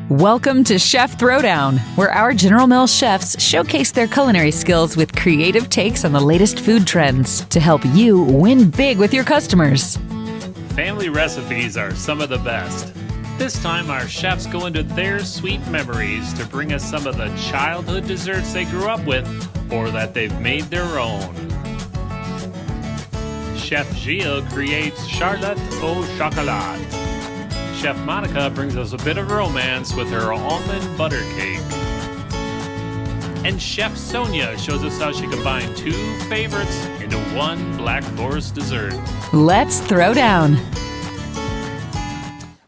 Welcome to Chef Throwdown, where our General Mills chefs showcase their culinary skills with creative takes on the latest food trends to help you win big with your customers. Family recipes are some of the best. This time our chefs go into their sweet memories to bring us some of the childhood desserts they grew up with or that they've made their own. Chef Gilles creates Charlotte au chocolat. Chef Monica brings us a bit of romance with her almond butter cake. And Chef Sonia shows us how she combined two favorites into one Black Forest dessert. Let's throw down.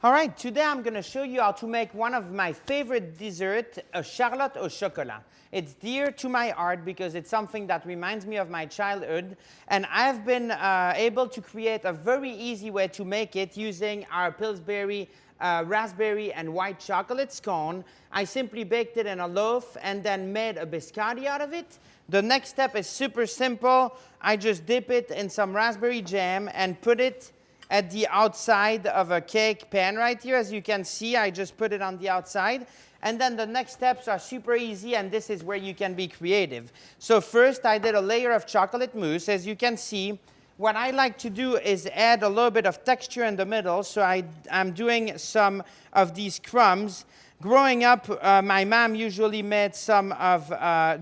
All right, today I'm going to show you how to make one of my favorite desserts, a Charlotte au chocolat. It's dear to my heart because it's something that reminds me of my childhood, and I've been able to create a very easy way to make it using our Pillsbury raspberry and white chocolate scone. I simply baked it in a loaf and then made a biscotti out of it. The next step is super simple. I just dip it in some raspberry jam and put it at the outside of a cake pan right here. As you can see, I just put it on the outside. And then the next steps are super easy, and this is where you can be creative. So first, I did a layer of chocolate mousse. As you can see, what I like to do is add a little bit of texture in the middle. So I'm doing some of these crumbs. Growing up, my mom usually made some of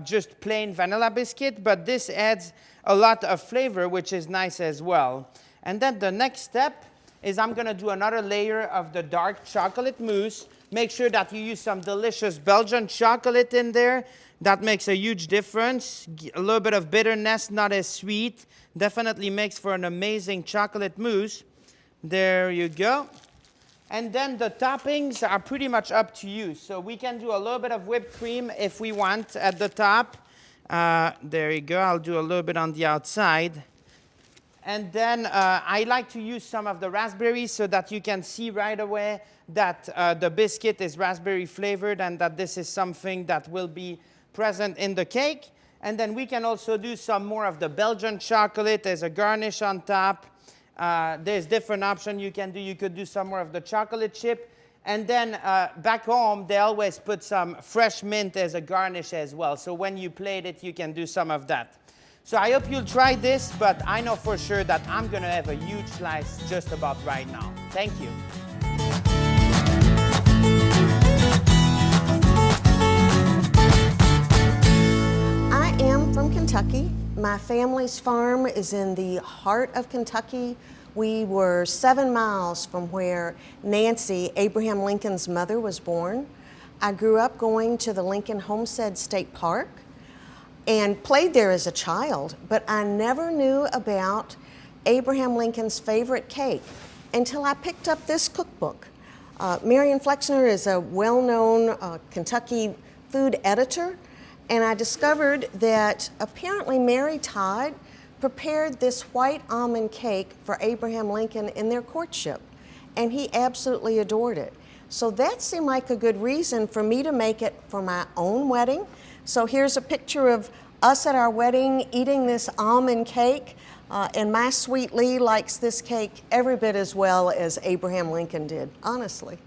just plain vanilla biscuit, but this adds a lot of flavor, which is nice as well. And then the next step is I'm going to do another layer of the dark chocolate mousse. Make sure that you use some delicious Belgian chocolate in there. That makes a huge difference. A little bit of bitterness, not as sweet. Definitely makes for an amazing chocolate mousse. There you go. And then the toppings are pretty much up to you. So we can do a little bit of whipped cream if we want at the top. There you go. I'll do a little bit on the outside. And then I like to use some of the raspberries so that you can see right away that the biscuit is raspberry flavored and that this is something that will be present in the cake. And then we can also do some more of the Belgian chocolate as a garnish on top. There's different options you can do. You could do some more of the chocolate chip. And then back home, they always put some fresh mint as a garnish as well. So when you plate it, you can do some of that. So I hope you'll try this, but I know for sure that I'm going to have a huge slice just about right now. Thank you. I am from Kentucky. My family's farm is in the heart of Kentucky. We were 7 miles from where Nancy, Abraham Lincoln's mother, was born. I grew up going to the Lincoln Homestead State Park and played there as a child, but I never knew about Abraham Lincoln's favorite cake until I picked up this cookbook. Marion Flexner is a well-known Kentucky food editor, and I discovered that apparently Mary Todd prepared this white almond cake for Abraham Lincoln in their courtship, and he absolutely adored it. So that seemed like a good reason for me to make it for my own wedding. So here's a picture of us at our wedding eating this almond cake, and my sweet Lee likes this cake every bit as well as Abraham Lincoln did, honestly.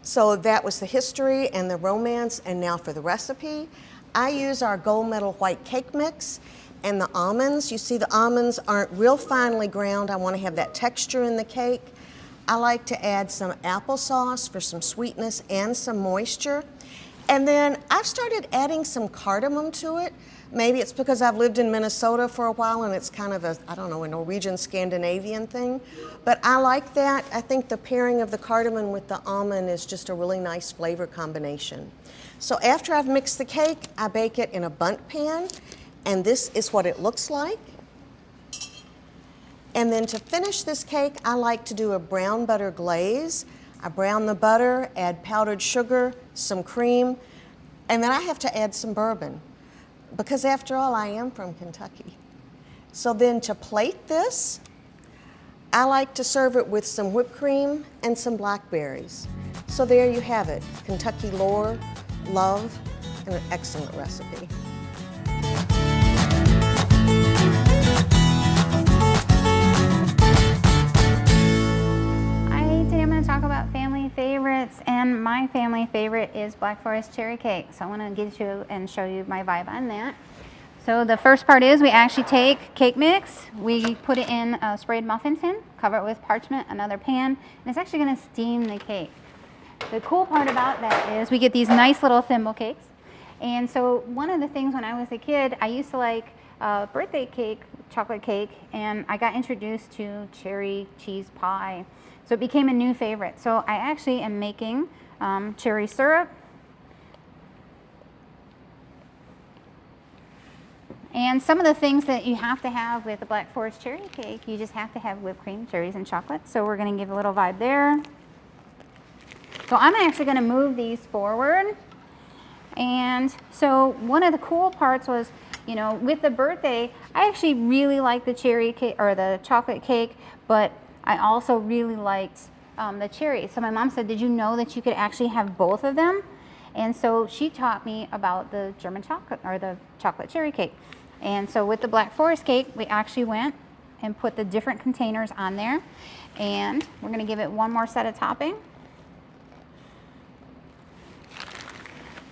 So that was the history and the romance, and now for the recipe. I use our gold medal white cake mix and the almonds. You see the almonds aren't real finely ground. I want to have that texture in the cake. I like to add some applesauce for some sweetness and some moisture. And then I've started adding some cardamom to it. Maybe it's because I've lived in Minnesota for a while and it's kind of a, I don't know, a Norwegian Scandinavian thing. But I like that. I think the pairing of the cardamom with the almond is just a really nice flavor combination. So after I've mixed the cake, I bake it in a bundt pan, and this is what it looks like. And then to finish this cake, I like to do a brown butter glaze. I brown the butter, add powdered sugar, some cream, and then I have to add some bourbon, because after all, I am from Kentucky. So then to plate this, I like to serve it with some whipped cream and some blackberries. So there you have it, Kentucky lore, love, and an excellent recipe. Today I'm going to talk about family favorites. favorites, and my family favorite is Black Forest cherry cake. So I want to get you and show you my vibe on that. So the first part is we actually take cake mix, we put it in a sprayed muffin tin, cover it with parchment, another pan, and it's actually going to steam the cake. The cool part about that is we get these nice little thimble cakes. And so one of the things when I was a kid, I used to like birthday cake, chocolate cake, and I got introduced to cherry cheese pie. So it became a new favorite. So I actually am making cherry syrup. And some of the things that you have to have with the Black Forest cherry cake, you just have to have whipped cream, cherries, and chocolate. So we're going to give a little vibe there. So I'm actually going to move these forward. And so one of the cool parts was, you know, with the birthday, I actually really liked the cherry cake or the chocolate cake, but I also really liked the cherry. So my mom said, did you know that you could actually have both of them? And so she taught me about the German chocolate or the chocolate cherry cake. And so with the Black Forest cake, we actually went and put the different containers on there. And we're going to give it one more set of topping.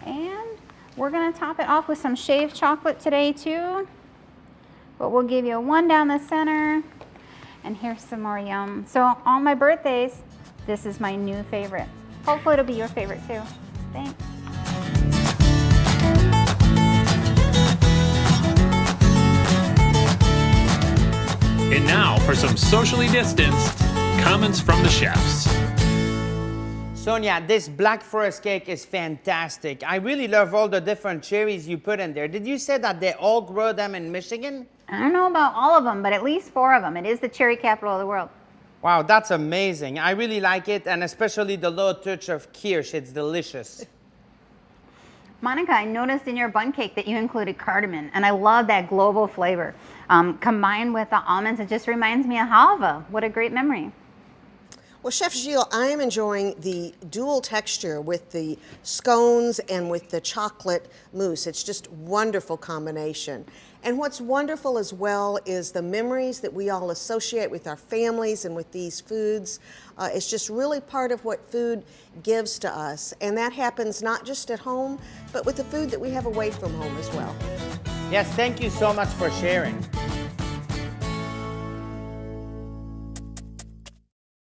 And we're going to top it off with some shaved chocolate today too. But we'll give you one down the center. And here's some more yum. So on my birthdays, this is my new favorite. Hopefully it'll be your favorite too. Thanks. And now for some socially distanced comments from the chefs. Sonia, this Black Forest cake is fantastic. I really love all the different cherries you put in there. Did you say that they all grow them in Michigan? I don't know about all of them, but at least 4 of them. It is the cherry capital of the world. Wow, that's amazing. I really like it, and especially the little touch of kirsch. It's delicious. Monica, I noticed in your bun cake that you included cardamom, and I love that global flavor. Combined with the almonds, it just reminds me of halva. What a great memory. Well, Chef Gilles, I am enjoying the dual texture with the scones and with the chocolate mousse. It's just wonderful combination. And what's wonderful as well is the memories that we all associate with our families and with these foods. It's just really part of what food gives to us. And that happens not just at home, but with the food that we have away from home as well. Yes, thank you so much for sharing.